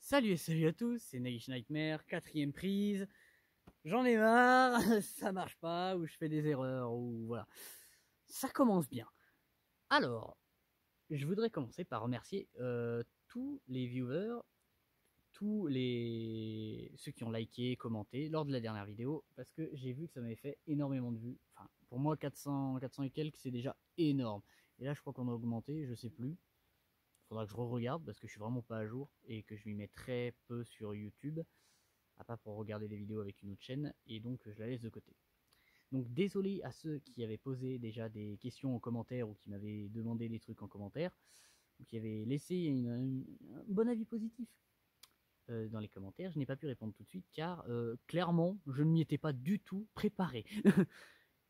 Salut et salut à tous, c'est Nagish Nightmare, 4ème prise. J'en ai marre, ça marche pas, ou je fais des erreurs, ou voilà. Ça commence bien. Alors, je voudrais commencer par remercier tous les viewers, ceux qui ont liké, commenté lors de la dernière vidéo, parce que j'ai vu que ça m'avait fait énormément de vues. Enfin, pour moi, 400 et quelques, c'est déjà énorme. Et là, je crois qu'on a augmenté, je sais plus. Faudra que je re-regarde parce que je suis vraiment pas à jour et que je m'y mets très peu sur YouTube, à part pour regarder des vidéos avec une autre chaîne, et donc je la laisse de côté. Donc désolé à ceux qui avaient posé déjà des questions en commentaire ou qui m'avaient demandé des trucs en commentaire, ou qui avaient laissé un bon avis positif dans les commentaires. Je n'ai pas pu répondre tout de suite car clairement je ne m'y étais pas du tout préparé.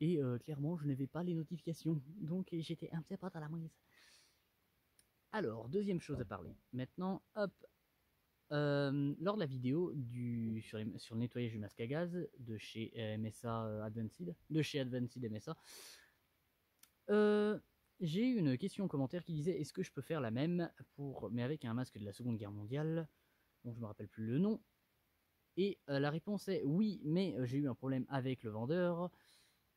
Et clairement je n'avais pas les notifications, donc j'étais un petit peu à la moise. Alors, deuxième chose à parler. Maintenant, hop, lors de la vidéo sur le nettoyage du masque à gaz de chez MSA Advanced, MSA, j'ai eu une question en commentaire qui disait est-ce que je peux faire la même mais avec un masque de la Seconde Guerre mondiale, dont je me rappelle plus le nom. Et la réponse est oui, mais j'ai eu un problème avec le vendeur.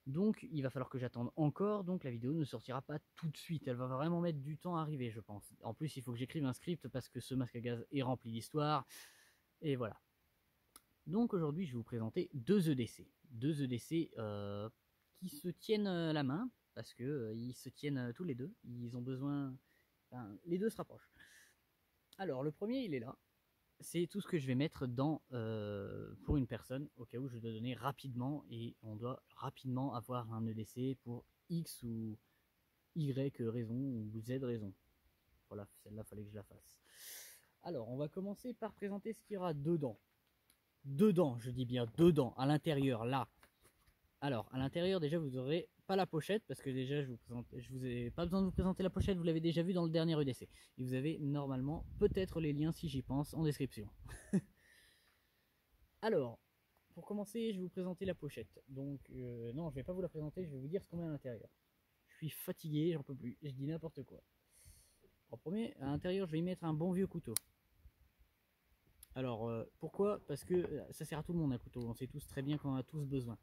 Donc il va falloir que j'attende encore, donc la vidéo ne sortira pas tout de suite, elle va vraiment mettre du temps à arriver je pense. En plus il faut que j'écrive un script parce que ce masque à gaz est rempli d'histoire, et voilà. Donc aujourd'hui je vais vous présenter deux EDC, qui se tiennent la main, parce que ils se tiennent tous les deux, ils ont besoin, enfin, les deux se rapprochent. Alors le premier il est là, c'est tout ce que je vais mettre pour une personne, au cas où je dois donner rapidement, et on doit rapidement avoir un EDC pour X ou Y raison, ou Z raison. Voilà, celle-là, fallait que je la fasse. Alors, on va commencer par présenter ce qu'il y aura dedans. Dedans, je dis bien dedans, à l'intérieur, là. Alors, à l'intérieur, déjà, vous aurez pas la pochette, parce que déjà, je vous ai pas besoin de vous présenter la pochette, vous l'avez déjà vu dans le dernier EDC. Et vous avez normalement, peut-être les liens, si j'y pense, en description. Alors, pour commencer, je vais vous présenter la pochette. Donc, non, je vais pas vous la présenter, je vais vous dire ce qu'on met à l'intérieur. Je suis fatigué, j'en peux plus, je dis n'importe quoi. En premier, à l'intérieur, je vais y mettre un bon vieux couteau. Alors, pourquoi? Parce que ça sert à tout le monde un couteau, on sait tous très bien qu'on en a tous besoin.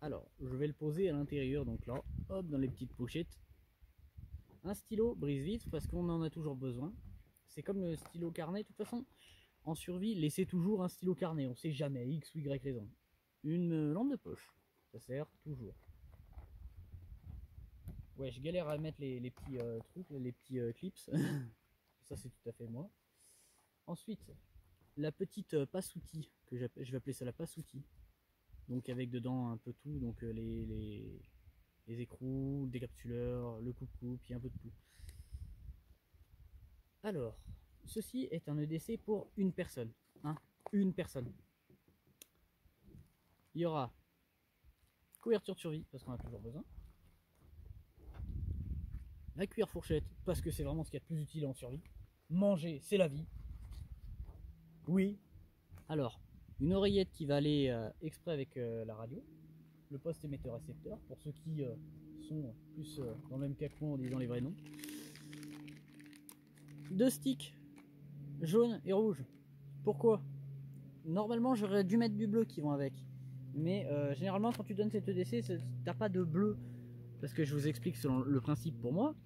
Alors, je vais le poser à l'intérieur, donc là, hop, dans les petites pochettes. Un stylo brise-vitre, parce qu'on en a toujours besoin. C'est comme le stylo carnet, de toute façon. En survie, laissez toujours un stylo carnet, on sait jamais, X ou Y raison. Une lampe de poche, ça sert toujours. Ouais, je galère à mettre les petits trucs, les petits clips. Ça, c'est tout à fait moi. Ensuite, la petite passe-outil, que je vais appeler ça la passe-outil. Donc avec dedans un peu tout, donc les écrous, le décapsuleur, le coupe-coupe, il y a un peu de tout. Alors, ceci est un EDC pour une personne. Hein, une personne. Il y aura couverture de survie, parce qu'on a toujours besoin. La cuillère fourchette, parce que c'est vraiment ce qu'il y a de plus utile en survie. Manger, c'est la vie. Oui. Alors, une oreillette qui va aller exprès avec la radio. Le poste émetteur-récepteur, pour ceux qui sont plus dans le même cas que moi en disant les vrais noms. Deux sticks, jaune et rouge. Pourquoi? Normalement, j'aurais dû mettre du bleu qui vont avec. Mais généralement, quand tu donnes cette EDC, t'as pas de bleu. Parce que je vous explique selon le principe pour moi.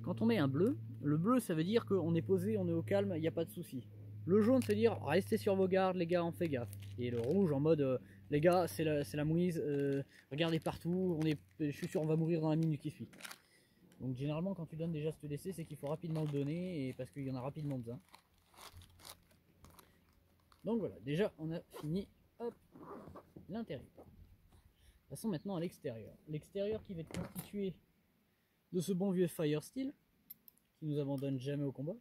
Quand on met un bleu, le bleu ça veut dire qu'on est posé, on est au calme, il n'y a pas de souci. Le jaune c'est dire restez sur vos gardes les gars, on fait gaffe. Et le rouge en mode les gars c'est la mouise, regardez partout, je suis sûr on va mourir dans la minute qui suit. Donc généralement quand tu donnes déjà ce EDC c'est qu'il faut rapidement le donner et parce qu'il y en a rapidement besoin. Donc voilà, déjà on a fini l'intérieur. Passons maintenant à l'extérieur. L'extérieur qui va être constitué de ce bon vieux Fire Steel qui nous abandonne jamais au combat.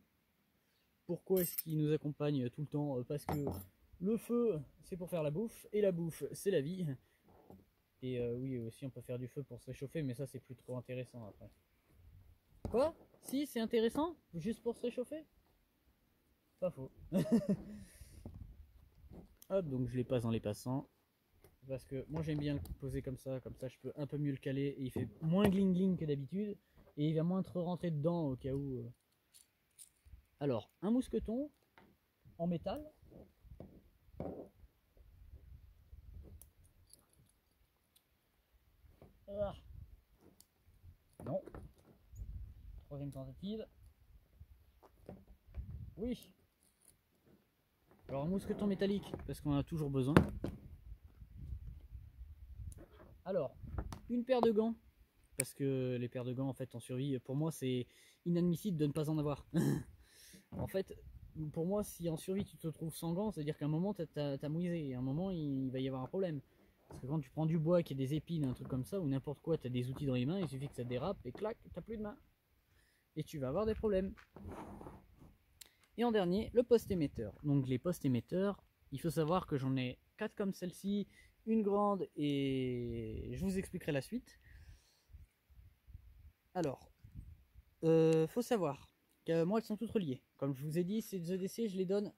Pourquoi est-ce qu'il nous accompagne tout le temps? Parce que le feu c'est pour faire la bouffe et la bouffe c'est la vie. Et oui aussi on peut faire du feu pour se réchauffer mais ça c'est plus trop intéressant après. Quoi? Si c'est intéressant? Juste pour se réchauffer? Pas faux. Hop, donc je les passe dans les passants. Parce que moi j'aime bien le poser comme ça je peux un peu mieux le caler et il fait moins gling gling que d'habitude. Et il va moins trop rentrer dedans au cas où. Alors, un mousqueton, en métal. Ah. Non. Troisième tentative. Oui. Alors un mousqueton métallique, parce qu'on en a toujours besoin. Alors, une paire de gants, parce que les paires de gants en fait en survie, pour moi c'est inadmissible de ne pas en avoir. En fait, pour moi, si en survie tu te trouves sans gants, c'est-à-dire qu'à un moment t'as mouillé, et à un moment il va y avoir un problème. Parce que quand tu prends du bois qui a des épines, un truc comme ça, ou n'importe quoi, t'as des outils dans les mains, il suffit que ça dérape et clac, t'as plus de main. Et tu vas avoir des problèmes. Et en dernier, le poste émetteur. Donc les postes émetteurs, il faut savoir que j'en ai 4 comme celle-ci, une grande, et je vous expliquerai la suite. Alors, faut savoir que moi elles sont toutes reliées. Comme je vous ai dit, ces EDC, je les donne,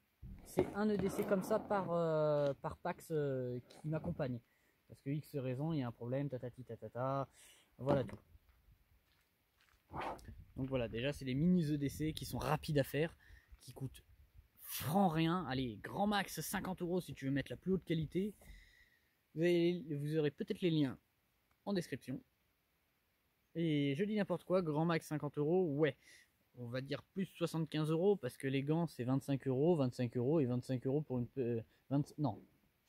c'est un EDC comme ça par Pax qui m'accompagne. Parce que X raison, il y a un problème, tatati tatata, voilà tout. Donc voilà, déjà c'est des mini EDC qui sont rapides à faire, qui coûtent franc rien. Allez, grand max 50 € si tu veux mettre la plus haute qualité. Vous aurez peut-être les liens en description. Et je dis n'importe quoi, grand max 50 €, ouais. On va dire plus 75 € parce que les gants c'est 25 €, 25 € et 25 € pour une... non,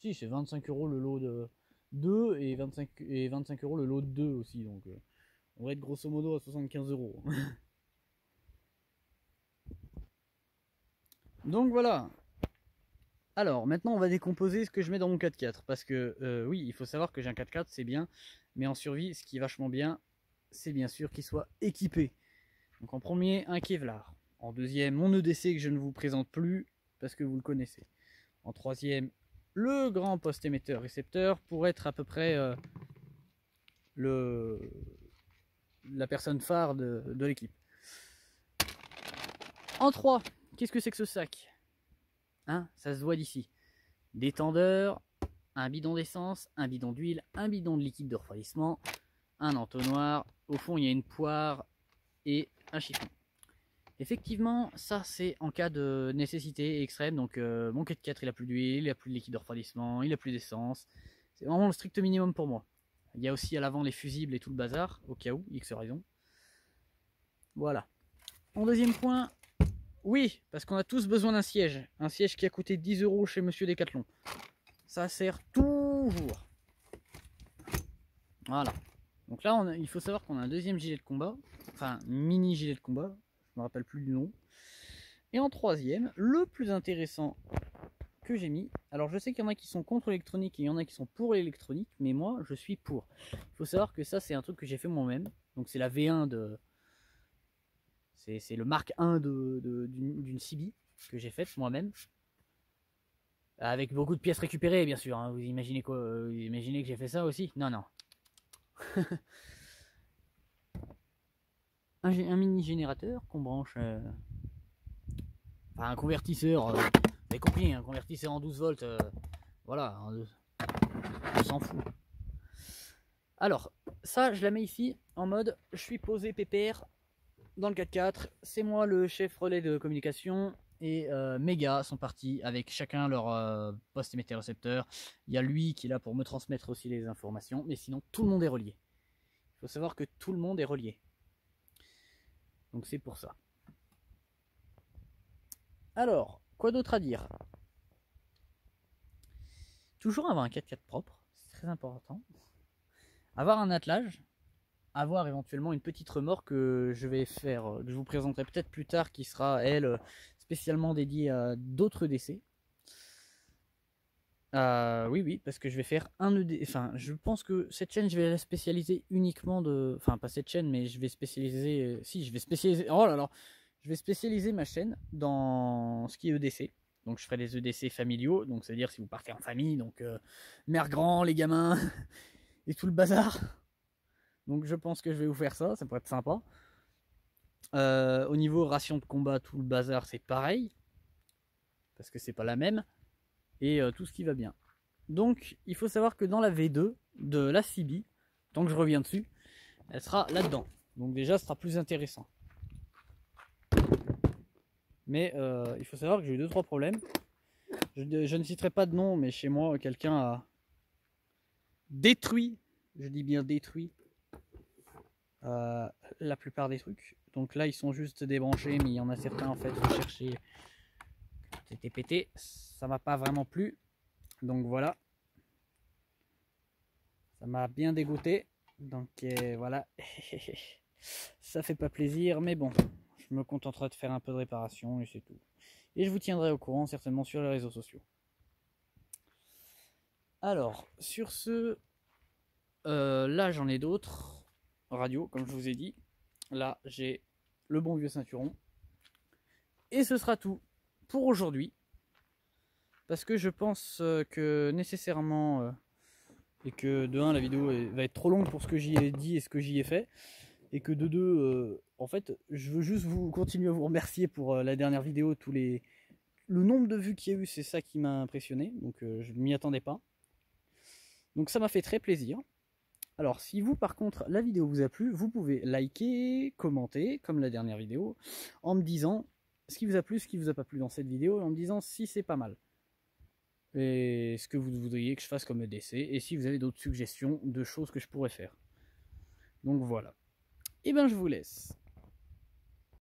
si c'est 25 € le lot de 2 et 25 € le lot de 2 aussi. Donc on va être grosso modo à 75 €. Donc voilà. Alors maintenant on va décomposer ce que je mets dans mon 4x4. Parce que oui, il faut savoir que j'ai un 4x4, c'est bien. Mais en survie, ce qui est vachement bien, c'est bien sûr qu'il soit équipé. Donc en premier, un Kevlar. En deuxième, mon EDC que je ne vous présente plus parce que vous le connaissez. En troisième, le grand poste émetteur récepteur pour être à peu près la personne phare de l'équipe. En 3, qu'est-ce que c'est que ce sac, hein, ça se voit d'ici. Des tendeurs, un bidon d'essence, un bidon d'huile, un bidon de liquide de refroidissement, un entonnoir. Au fond, il y a une poire et un chiffon. Effectivement, ça c'est en cas de nécessité extrême. Donc mon 4x4 il a plus d'huile, il a plus de liquide de refroidissement, il a plus d'essence. C'est vraiment le strict minimum pour moi. Il y a aussi à l'avant les fusibles et tout le bazar, au cas où, X raison. Voilà. En deuxième point, oui, parce qu'on a tous besoin d'un siège. Un siège qui a coûté 10 € chez Monsieur Decathlon. Ça sert toujours. Voilà. Donc là, il faut savoir qu'on a un deuxième gilet de combat. Enfin, mini gilet de combat. Je me rappelle plus du nom. Et en troisième, le plus intéressant que j'ai mis. Alors je sais qu'il y en a qui sont contre l'électronique et il y en a qui sont pour l'électronique, mais moi je suis pour. Il faut savoir que ça c'est un truc que j'ai fait moi-même. Donc c'est la V1 de... C'est le Mark 1 d'une CB que j'ai faite moi-même. Avec beaucoup de pièces récupérées bien sûr. Hein. Vous imaginez quoi? Vous imaginez que j'ai fait ça aussi? Non, non. un mini générateur qu'on branche... Enfin un convertisseur... vous avez compris, un convertisseur en 12 volts... voilà, on s'en fout. Alors, ça je la mets ici en mode je suis posé pépère dans le 4x4, c'est moi le chef relais de communication et mes gars sont partis avec chacun leur poste émetteur récepteur. Il y a lui qui est là pour me transmettre aussi les informations, mais sinon tout le monde est relié. Il faut savoir que tout le monde est relié. Donc c'est pour ça. Alors, quoi d'autre à dire? Toujours avoir un 4x4 propre, c'est très important. Avoir un attelage, avoir éventuellement une petite remorque que je vais faire, que je vous présenterai peut-être plus tard, qui sera elle spécialement dédiée à d'autres EDC. Oui, parce que je vais faire un EDC. Enfin, je pense que cette chaîne, je vais la spécialiser uniquement de. Enfin, pas cette chaîne, mais je vais spécialiser. Si, je vais spécialiser. Oh là là! Je vais spécialiser ma chaîne dans ce qui est EDC. Donc, je ferai des EDC familiaux. Donc, c'est-à-dire si vous partez en famille, donc mère grand, les gamins et tout le bazar. Donc je pense que je vais vous faire ça, ça pourrait être sympa. Au niveau ration de combat, tout le bazar, c'est pareil. Parce que c'est pas la même. Et tout ce qui va bien. Donc il faut savoir que dans la V2 de la CB, tant que je reviens dessus, elle sera là-dedans. Donc déjà, ce sera plus intéressant. Mais il faut savoir que j'ai eu 2-3 problèmes. Je ne citerai pas de nom, mais chez moi, quelqu'un a détruit, je dis bien détruit, la plupart des trucs. Donc là, ils sont juste débranchés, mais il y en a certains, en fait, faut chercher. C'était pété, ça m'a pas vraiment plu. Donc voilà. Ça m'a bien dégoûté. Donc voilà. Ça fait pas plaisir, mais bon. Je me contenterai de faire un peu de réparation et c'est tout. Et je vous tiendrai au courant certainement sur les réseaux sociaux. Alors, sur ce, là j'en ai d'autres. Radio, comme je vous ai dit. Là, j'ai le bon vieux ceinturon. Et ce sera tout pour aujourd'hui. Parce que je pense que nécessairement, et que de 1, la vidéo va être trop longue pour ce que j'y ai dit et ce que j'y ai fait. Et que de 2, en fait, je veux juste vous continuer à vous remercier pour la dernière vidéo. Le nombre de vues qu'il y a eu, c'est ça qui m'a impressionné. Donc je ne m'y attendais pas. Donc ça m'a fait très plaisir. Alors si vous par contre la vidéo vous a plu, vous pouvez liker, commenter comme la dernière vidéo en me disant ce qui vous a plu, ce qui vous a pas plu dans cette vidéo, et en me disant si c'est pas mal. Et ce que vous voudriez que je fasse comme EDC, et si vous avez d'autres suggestions de choses que je pourrais faire. Donc voilà. Et bien je vous laisse.